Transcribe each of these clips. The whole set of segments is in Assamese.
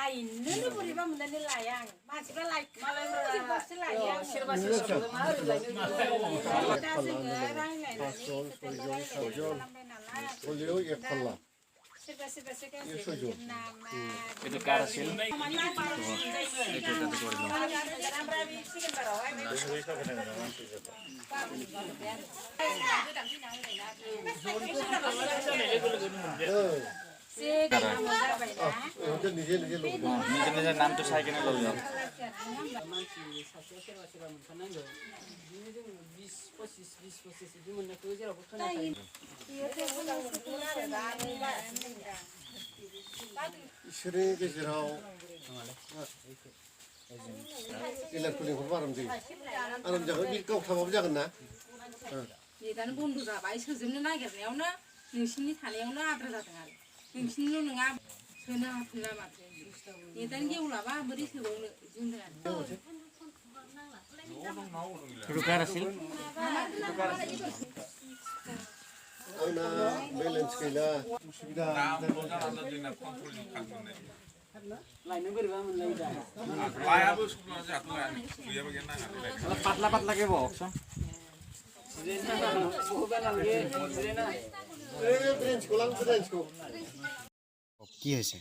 लायनोनो बोरैबा मोननानै लाया आं मानसिफ्रा लायखांजोबबासो लायो आङो दा जोङो रायलायनानै खोथाखौ रायलायनानै खालामबाय नालाय सोरबा सोरबासो गाज्रि मोनगोन नामा itu karasil নিজে নামটো চাই কেনে লৈ যাওঁ इसोरनि गेजेराव इलेक्ट्रनिकखौ आराम जागोन बे गाव थाबाबो जागोन ना नेटानो बन्द जाबाय सोजोबनो नागिरनायावनो नोंसिनि थानायावनो आद्रा जादों आरो नोंसिनिल' नङा सोनो हाफिनला माथो नेटानो गेवलाबा बोरै सोबावनो itu karasil आंना बेलेन्स गैला उसुबिदा পাতলা পাতলাকে বহকচোন কি হৈছে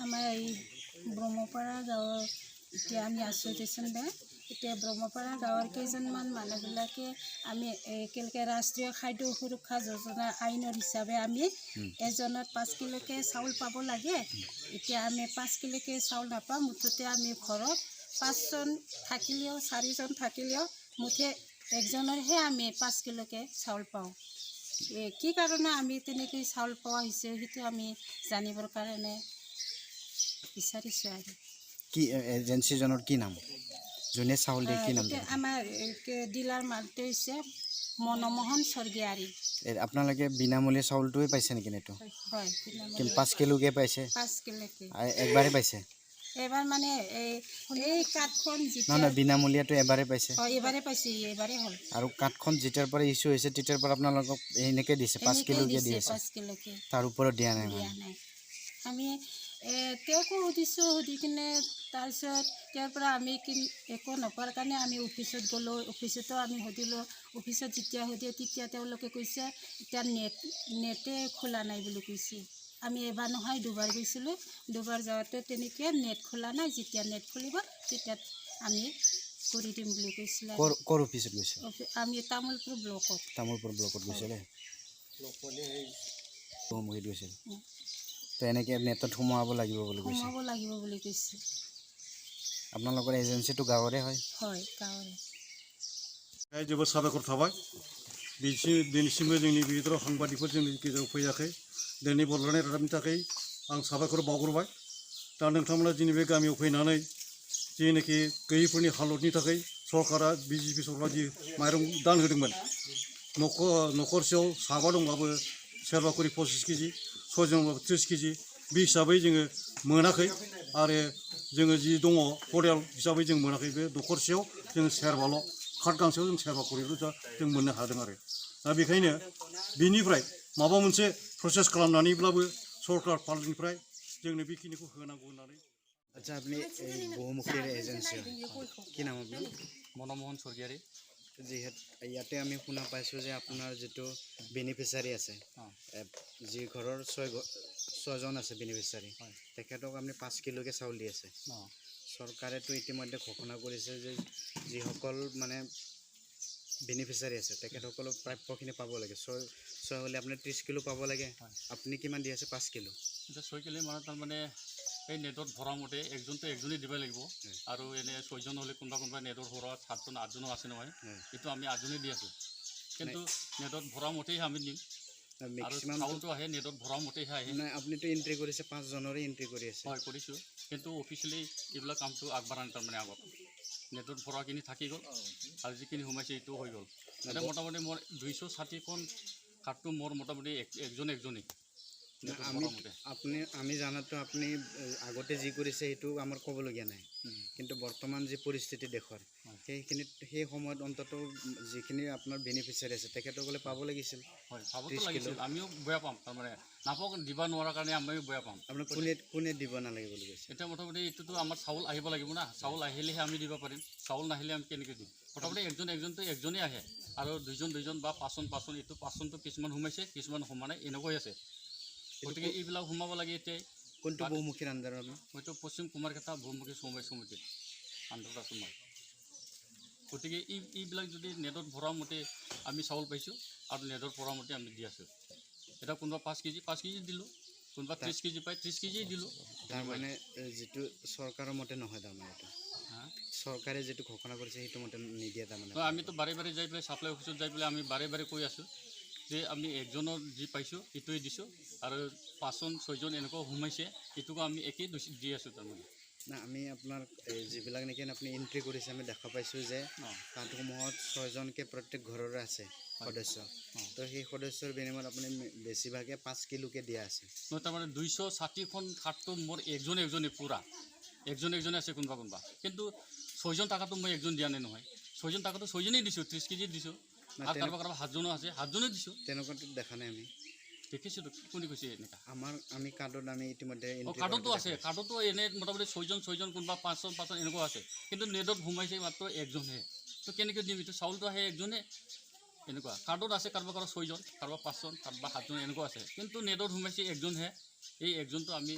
আমাৰ এই ব্ৰহ্মপাৰা গাঁৱৰ এতিয়া আমি আছোঁ দেচোনদে এতিয়া ব্ৰহ্মপাৰা গাঁৱৰ কেইজনমান মানুহবিলাকে আমি একেলগে ৰাষ্ট্ৰীয় খাদ্য সুৰক্ষা যোজনা আইনৰ হিচাপে আমি এজনত 5 কিলোকে চাউল পাব লাগে এতিয়া আমি 5 কিলোকে চাউল নাপাওঁ মুঠতে আমি ঘৰত 5জন থাকিলেও 4জন থাকিলেও মুঠে একজনৰহে আমি 5 কিলোকে চাউল পাওঁ কি কাৰণে আমি তেনেকৈ চাউল পোৱা হৈছে সেইটো আমি জানিবৰ কাৰণে বিচাৰিছোঁ আৰু কি এজেন্সিজনৰ কি নাম যোনে চাউল দিয়ে কি নাম আমাৰ ডিলাৰ মালিকটো হৈছে মনমোহন স্বৰ্গীয়াৰী আপোনালোকে বিনামূলীয়া চাউলটোৱে পাইছে নেকি এইটো হয় 5 কিলোকে পাইছে 5 কিলোকে একবাৰে পাইছে এবাৰ মানে এই কাঠখন নহয় বিনামূলীয়াটো এবাৰে পাইছে এবাৰে পাইছে এবাৰে হ'ল আৰু কাঠখন যেতিয়াৰ পৰা ইছ্যু হৈছে তেতিয়াৰ পৰা আপোনালোকক এনেকৈ দিছে 5 কিলোকে দি আছে 5 কিলোকে তাৰ ওপৰত দিয়া নাই আমি তেওঁকো সুধিছোঁ সুধি কিনে তাৰপিছত তেওঁৰ পৰা আমি একো নোপোৱাৰ কাৰণে আমি অফিচত গ'লোঁ অফিচতো আমি সুধিলোঁ অফিচত যেতিয়া সুধে তেতিয়া তেওঁলোকে কৈছে এতিয়া নেটে খোলা নাই বুলি কৈছে আমি এবাৰ নহয় দুবাৰ গৈছিলোঁ দুবাৰ যাওঁতে তেনেকৈ নেট খোলা নাই যেতিয়া নেট খুলিব তেতিয়া আমি কৰি দিম বুলি কৈছিলে ক'ৰ অফিচত গৈছে আমি তামোলপুৰ ব্লকত গৈছিলে গৈছিল তো এনেকৈ নেটত সোমাব লাগিব বুলি কৈছে আপোনালোকৰ এজেন্সিটো গাঁৱৰে হয় গাঁৱৰে जोबोद साबायखर थाबाय दिनैसिमबो जोंनि गेजेराव साংबादिकफोर जोंनि गेजेराव फैयाखै दिनै बड'लेण्ड रादाबनि थाखाय आं साबायखर बावग्रोबाय दा नोंथांमोना जोंनि बे गामियाव फैनानै जेनाखि गैयैफोरनि हालतनि थाखाय सरकारा बिजेपि सरकारा जि माइरं दान होदोंमोन न'खरसेयाव साबा दंबाबो सोरबा करि 25 केजि 6 जनबाबो 30 केजि बे हिसाबै जोङो मोनाखै आरो जोङो जि दङ परियाल हिसाबै जों मोनाखै बे न'खरसेयाव जोङो सेरबाल' कार्ड गांसेयाव जों सेरबा करिल' जों मोननो हादों आरो दा बेखायनो बिनिफ्राय माबा मोनसे प्रसेस खालामनानैब्लाबो सरकार फान्डनिफ्राय जोंनो बेखिनिखौ होनांगौ होननानै আচ্ছা আপনি বহুমুখীৰ এজেন্সি কি নাম আপোনাৰ মনমোহন স্বৰ্গীয়াৰী যিহেতু ইয়াতে আমি শুনা পাইছোঁ যে আপোনাৰ যিটো বেনিফিচিয়াৰী আছে যি ঘৰৰ 6জন আছে বেনিফিচিয়াৰী তেখেতক আপুনি 5 কিলোকে চাউল দি আছে চৰকাৰেতো ইতিমধ্যে ঘোষণা কৰিছে যে যিসকল মানে বেনিফিচিয়াৰী আছে তেখেতসকলক প্ৰাপ্যখিনি পাব লাগে 6 হ'লে আপুনি 30 কিলো পাব লাগে আপুনি কিমান দি আছে 5 কিলো এতিয়া 6 কিলো মানে তাৰমানে এই নেটত ভৰা মতে একজনেই দিব লাগিব আৰু এনে 6জন হ'লে কোনোবা নেটত ভৰা 7জন 8জনো আছে নহয় এইটো আমি 8জনেই দি আছোঁ কিন্তু নেটত ভৰা মতেই আমি দিম মেক্সিমাম চাউলটো আহে নেটত ভৰা মতেইহে আহে নাই আপুনিতো এণ্ট্ৰি কৰিছে 5জনৰে এণ্ট্ৰি কৰি আছে হয় কৰিছোঁ কিন্তু অফিচিয়েলি এইবিলাক কামটো আগবঢ়া নাই তাৰমানে আগত নেটত ভৰাখিনি থাকি গ'ল আৰু যিখিনি সোমাইছে এইটো হৈ গ'ল এতিয়া মোটামুটি মোৰ 260খন কাৰ্ডটো মোৰ মোটামুটি একজনেই নেটত আমি ভৰামতে আমি জানাতো আপুনি আগতে যি কৰিছে সেইটো আমাৰ ক'বলগীয়া নাই, কিন্তু বৰ্তমান যি পৰিস্থিতি দেশৰ সেই সময়ত অন্তত যিখিনি আপোনাৰ বেনিফিচিয়াৰী আছে তেখেতসকলে পাব লাগিছিল। হয় পাবতো লাগিছিল, আমিও বেয়া পাম তাৰমানে নাপাওক দিব নোৱাৰাৰ কাৰণে আমিও বেয়া পাম। আপোনাৰ কোনে দিব নালাগে বুলি কৈছে? এতিয়া মোটামুটি এইটোতো আমাৰ চাউল আহিব লাগিব না, চাউল আহিলেহে আমি দিব পাৰিম, চাউল নাহিলে আমি কেনেকৈ দিম? মোটামুটি একজনতো একজনেই আহে আৰু দুজন বা পাঁচজন এইটো পাঁচজনটো কিছুমান সোমাইছে কিছুমান সোমা নাই এনেকৈ আছে। গতিকে এইবিলাক সোমাব লাগে এতিয়াই। কোনটো বহুমুখীৰ আণ্ডাৰত আপুনি? হয়তো পশ্চিম কুমাৰকেইটা বহুমুখী সমবায় সমিতি আণ্ডাৰত আছোঁ মই। গতিকে এইবিলাক যদি নেটত ভৰা মতে আমি চাউল পাইছোঁ আৰু নেটত ভৰা মতে আমি দি আছোঁ। এতিয়া কোনোবা 5 কেজি দিলোঁ, কোনোবা 30 কেজি পায় 30 কেজি দিলোঁ। তাৰমানে যিটো চৰকাৰৰ মতে নহয়, তাৰমানে এইটো চৰকাৰে যিটো ঘোষণা কৰিছে সেইটো মতে নিদিয়ে তাৰমানে। আমিতো বাৰে যাই পেলাই ছাপ্লাই অফিচত যাই পেলাই আমি বাৰে কৈ আছোঁ যে আমি একজনৰ যি পাইছোঁ সেইটোৱে দিছোঁ আৰু 5জন 6জন এনেকুৱা সোমাইছে এইটোকো আমি একেই দি আছোঁ তাৰমানে। না আমি আপোনাৰ যিবিলাক নেকি আপুনি এণ্ট্ৰি কৰিছে আমি দেখা পাইছোঁ যে কাৰ্ডসমূহত 6জনকৈ প্ৰত্যেক ঘৰৰে আছে সদস্য, তো সেই সদস্যৰ বিনিময়ত আপুনি বেছিভাগে 5 কিলোকৈ দিয়া আছে। মই তাৰমানে 260খন কাৰ্ডটো মোৰ একজনে পূৰা একজনে আছে কোনোবা, কিন্তু 6জন টকাটো মই একজন দিয়া নাই নহয়, 6জন টকাটো 6জনেই দিছোঁ, 30 কেজি দিছোঁ আৰু কাৰোবাৰ 7জনো আছে 7জনে দিছোঁ। তেনেকুৱাতো দেখা নাই আমি। দেখিছোঁ কোনে কৈছে এনেকুৱা? আমি কাৰ্ডত আমি ইতিমধ্যে কাৰ্ডতো আছে, কাৰ্ডতো এনে মোটামুটি 6জন কোনোবা 5জন এনেকুৱা আছে, কিন্তু নেটত সোমাইছে মাত্ৰ একজনহে। তো কেনেকৈ দিম? এইটো চাউলটো আহে একজনে এনেকুৱা, কাৰ্ডত আছে কাৰোবাৰ 6জন, কাৰোবাৰ 5জন, কাৰোবাৰ 7জন এনেকুৱা আছে, কিন্তু নেটত সোমাইছে একজনহে। এই একজনটো আমি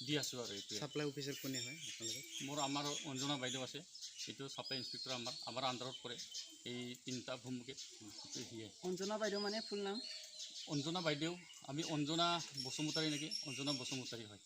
দি আছোঁ আৰু এইটোৱে। ছাপ্লাই অফিচাৰ কোনে হয় আপোনালোকৰ? আমাৰ অঞ্জনা বাইদেউ আছে, এইটো ছাপ্লাই ইনস্পেক্টৰ আমাৰ আণ্ডাৰত পৰে। এই 3টা ভূমিকে সিয়ে। অঞ্জনা বাইদেউ মানে ফুল নাম? অঞ্জনা বাইদেউ, আমি অঞ্জনা বসুমতাৰী নেকি? অঞ্জনা বসুমতাৰী হয়।